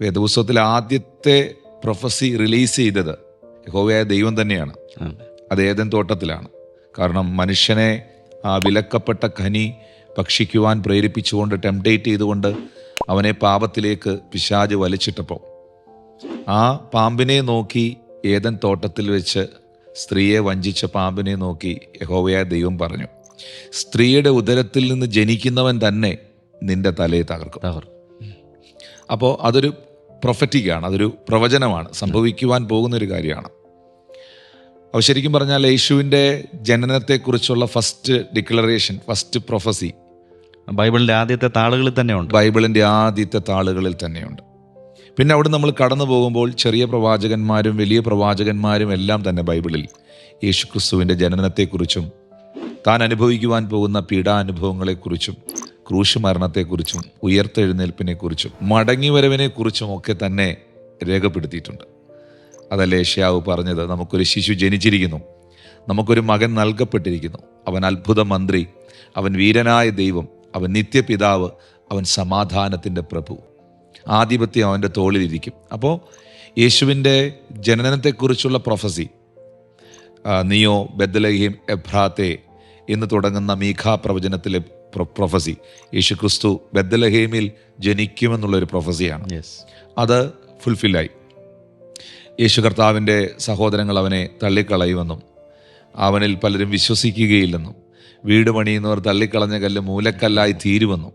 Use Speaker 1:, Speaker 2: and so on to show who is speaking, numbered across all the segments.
Speaker 1: വേദപുസ്തകത്തിലെ ആദ്യത്തെ prophecy release ചെയ്തത് യഹോവയായ ദൈവം തന്നെയാണ്. അത് ഏദൻ തോട്ടത്തിലാണ്. കാരണം മനുഷ്യനെ ആ വിലക്കപ്പെട്ട ഖനി ഭക്ഷിക്കുവാൻ പ്രേരിപ്പിച്ചുകൊണ്ട്, ടെംപ്റ്റേറ്റ് ചെയ്തുകൊണ്ട് അവനെ പാപത്തിലേക്ക് പിശാച് വലിച്ചിട്ടപ്പോൾ ആ പാമ്പിനെ നോക്കി, ഏദൻ തോട്ടത്തിൽ വെച്ച് സ്ത്രീയെ വഞ്ചിച്ച പാമ്പിനെ നോക്കി യഹോവയായ ദൈവം പറഞ്ഞു, സ്ത്രീയുടെ ഉദരത്തിൽ നിന്ന് ജനിക്കുന്നവൻ തന്നെ നിന്റെ തലയെ തകർക്കും. അപ്പോൾ അതൊരു പ്രൊഫറ്റിക്കാണ്, അതൊരു പ്രവചനമാണ്, സംഭവിക്കുവാൻ പോകുന്നൊരു കാര്യമാണ്. അപ്പോൾ ശരിക്കും പറഞ്ഞാൽ യേശുവിൻ്റെ ജനനത്തെക്കുറിച്ചുള്ള ഫസ്റ്റ് ഡിക്ലറേഷൻ, ഫസ്റ്റ് പ്രൊഫസി
Speaker 2: ബൈബിളിൻ്റെ ആദ്യത്തെ താളുകളിൽ തന്നെയുണ്ട്.
Speaker 1: ബൈബിളിൻ്റെ ആദ്യത്തെ താളുകളിൽ തന്നെയുണ്ട്. പിന്നെ അവിടെ നമ്മൾ കടന്നു പോകുമ്പോൾ ചെറിയ പ്രവാചകന്മാരും വലിയ പ്രവാചകന്മാരും എല്ലാം തന്നെ ബൈബിളിൽ യേശുക്രിസ്തുവിൻ്റെ ജനനത്തെക്കുറിച്ചും താൻ അനുഭവിക്കുവാൻ പോകുന്ന പീഡാനുഭവങ്ങളെക്കുറിച്ചും ക്രൂശ് മരണത്തെക്കുറിച്ചും ഉയർത്തെഴുന്നേൽപ്പിനെക്കുറിച്ചും മടങ്ങിവരവിനെക്കുറിച്ചും ഒക്കെ തന്നെ രേഖപ്പെടുത്തിയിട്ടുണ്ട്. അതല്ലേ യെശയ്യാവ് പറഞ്ഞത്, നമുക്കൊരു ശിശു ജനിച്ചിരിക്കുന്നു, നമുക്കൊരു മകൻ നൽകപ്പെട്ടിരിക്കുന്നു, അവൻ അത്ഭുത മന്ത്രി, അവൻ വീരനായ ദൈവം, അവൻ നിത്യപിതാവ്, അവൻ സമാധാനത്തിൻ്റെ പ്രഭു, ആധിപത്യം അവൻ്റെ തോളിലിരിക്കും. അപ്പോൾ യേശുവിൻ്റെ ജനനത്തെക്കുറിച്ചുള്ള പ്രൊഫസി, നീയോ ബെത്ലഹേം എഫ്രാത്തെ എന്ന് തുടങ്ങുന്ന മീഖാ പ്രവചനത്തിലെ പ്രൊഫസി, യേശുക്രിസ്തു ബെത്ലഹേമിൽ ജനിക്കുമെന്നുള്ളൊരു പ്രൊഫസിയാണ്. അത് ഫുൾഫില്ലായി. യേശു കർത്താവിൻ്റെ സഹോദരങ്ങൾ അവനെ തള്ളിക്കളയുമെന്നും അവനിൽ പലരും വിശ്വസിക്കുകയില്ലെന്നും വീട് പണിയുന്നവർ തള്ളിക്കളഞ്ഞ കല്ല് മൂലക്കല്ലായി തീരുമെന്നും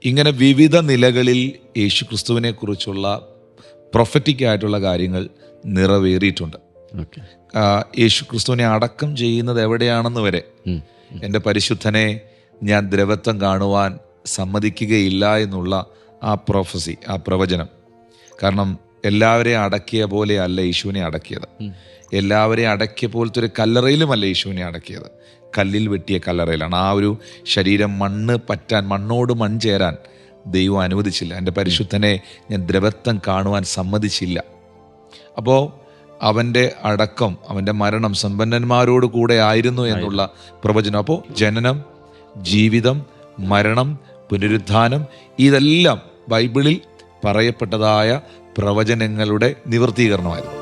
Speaker 1: ഇങ്ങനെ വിവിധ നിലകളിൽ യേശു ക്രിസ്തുവിനെ കുറിച്ചുള്ള പ്രൊഫറ്റിക്കായിട്ടുള്ള കാര്യങ്ങൾ നിറവേറിയിട്ടുണ്ട്. യേശു ക്രിസ്തുവിനെ അടക്കം ചെയ്യുന്നത് എവിടെയാണെന്ന് വരെ, എൻ്റെ പരിശുദ്ധനെ ഞാൻ ദ്രവത്വം കാണുവാൻ സമ്മതിക്കുകയില്ല എന്നുള്ള ആ പ്രൊഫസി, ആ പ്രവചനം. കാരണം എല്ലാവരെയും അടക്കിയ പോലെ അല്ല യേശുവിനെ അടക്കിയത്. എല്ലാവരെയും അടക്കിയ പോലത്തെ ഒരു കല്ലറയിലുമല്ല യേശുവിനെ അടക്കിയത്, കല്ലിൽ വെട്ടിയ കല്ലറയിലാണ്. ആ ഒരു ശരീരം മണ്ണ് പറ്റാൻ, മണ്ണോട് മൺചേരാൻ ദൈവം അനുവദിച്ചില്ല. എൻ്റെ പരിശുദ്ധനെ ഞാൻ ദ്രവത്വം കാണുവാൻ സമ്മതിച്ചില്ല. അപ്പോൾ അവൻ്റെ അടക്കം, അവൻ്റെ മരണം സമ്പന്നന്മാരോട് കൂടെ ആയിരുന്നു എന്നുള്ള പ്രവചനം. അപ്പോൾ ജനനം, ജീവിതം, മരണം, പുനരുത്ഥാനം, ഇതെല്ലാം ബൈബിളിൽ പറയപ്പെട്ടതായ പ്രവചനങ്ങളുടെ നിവർത്തീകരണമായിരുന്നു.